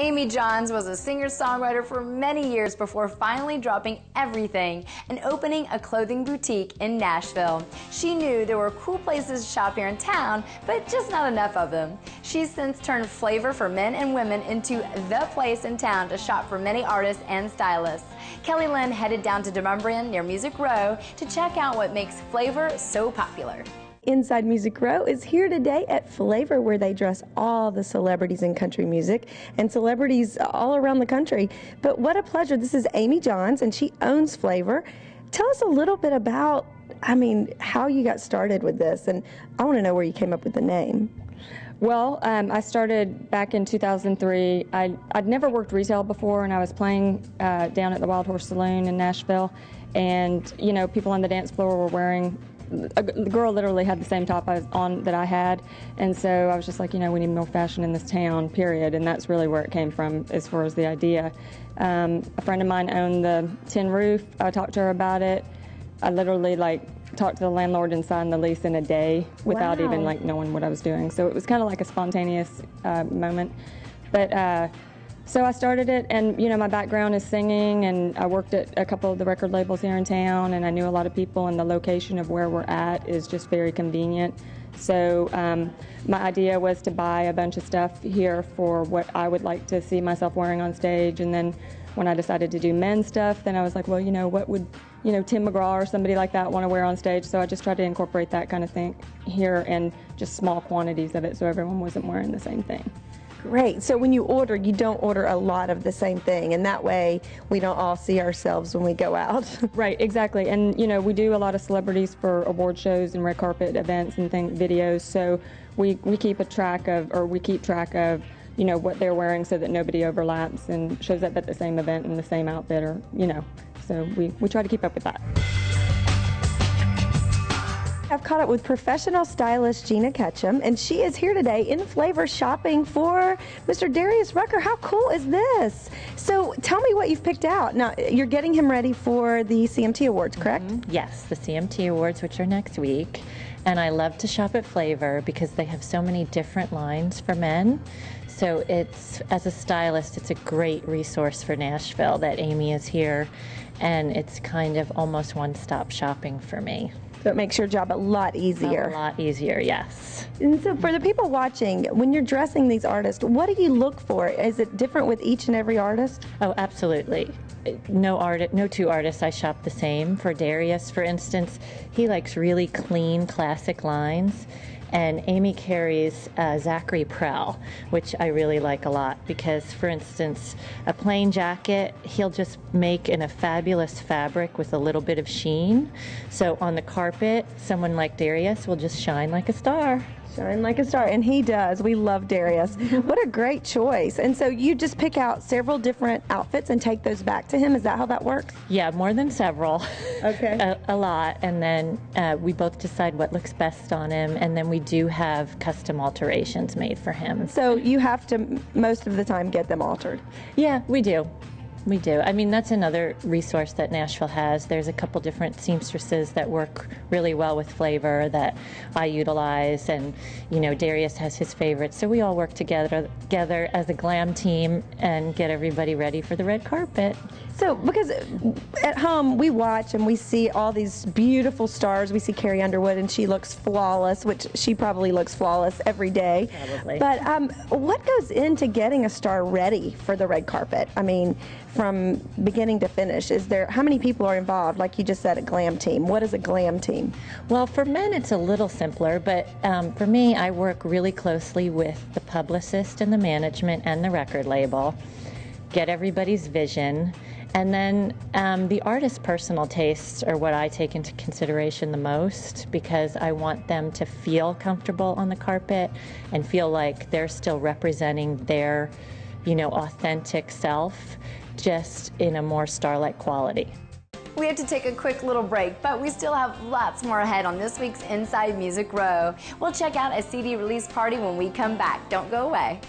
Aimee Johns was a singer-songwriter for many years before finally dropping everything and opening a clothing boutique in Nashville. She knew there were cool places to shop here in town, but just not enough of them. She's since turned Flavour for men and women into the place in town to shop for many artists and stylists. Lynn headed down to Demonbreum near Music Row to check out what makes Flavour so popular. Inside Music Row is here today at Flavour, where they dress all the celebrities in country music and celebrities all around the country. But what a pleasure. This is Aimee Johns, and she owns Flavour. Tell us a little bit about, how you got started with this, and I want to know where you came up with the name. Well, I started back in 2003. I'd never worked retail before, and I was playing down at the Wild Horse Saloon in Nashville, and, people on the dance floor were wearing, the girl literally had the same top I was on that I had, and so I was just like, we need more fashion in this town, period, and that's really where it came from as far as the idea. A friend of mine owned the tin roof. I talked to her about it. I literally talked to the landlord and signed the lease in a day without even knowing what I was doing. So it was kind of like a spontaneous moment. But so I started it, and my background is singing, and I worked at a couple of the record labels here in town, and I knew a lot of people, and the location of where we're at is just very convenient. So my idea was to buy a bunch of stuff here for what I would like to see myself wearing on stage, and then when I decided to do men's stuff, then I was like, well, what would Tim McGraw or somebody like that want to wear on stage? So I just tried to incorporate that kind of thing here, and just small quantities of it, so everyone wasn't wearing the same thing. Great. So when you order, you don't order a lot of the same thing, and that way we don't all see ourselves when we go out. Right, exactly. And we do a lot of celebrities for award shows and red carpet events and videos, so we keep track of what they're wearing so that nobody overlaps and shows up at the same event in the same outfit, or so we try to keep up with that. I've caught up with professional stylist Gina Ketchum, and she is here today in Flavour shopping for Mr. Darius Rucker. How cool is this? So tell me what you've picked out. Now, you're getting him ready for the CMT Awards, correct? Mm-hmm. Yes, the CMT Awards, which are next week. And I love to shop at Flavour because they have so many different lines for men. So as a stylist, it's a great resource for Nashville that Aimee is here, and it's kind of almost one-stop shopping for me. So it makes your job a lot easier. A lot easier, yes. And so for the people watching, when you're dressing these artists, what do you look for? Is it different with each and every artist? Oh, absolutely. No two artists I shop the same. For Darius, for instance, he likes really clean, classic lines. And Aimee carries Zachary Prell, which I really like a lot because, for instance, a plain jacket, he'll just make in a fabulous fabric with a little bit of sheen. So on the carpet, someone like Darius will just shine like a star. Shine like a star, and he does. We love Darius. What a great choice. And so you just pick out several different outfits and take those back to him. Is that how that works? Yeah, more than several. Okay. a lot. And then we both decide what looks best on him, and then we do have custom alterations made for him. So you have to, most of the time, get them altered? Yeah, we do. We do. That's another resource that Nashville has. There's a couple different seamstresses that work really well with Flavour that I utilize, and Darius has his favorites. So we all work together as a glam team and get everybody ready for the red carpet. So, because at home we watch and we see all these beautiful stars. We see Carrie Underwood, and she looks flawless, which she probably looks flawless every day. Probably. But what goes into getting a star ready for the red carpet? From beginning to finish, how many people are involved? Like you just said, a glam team. What is a glam team? Well, for men it's a little simpler, but for me, I work really closely with the publicist and the management and the record label, get everybody's vision, and then the artist's personal tastes are what I take into consideration the most, because I want them to feel comfortable on the carpet and feel like they're still representing their authentic self, just in a more star-like quality. We have to take a quick little break, but we still have lots more ahead on this week's Inside Music Row. We'll check out a CD release party when we come back. Don't go away.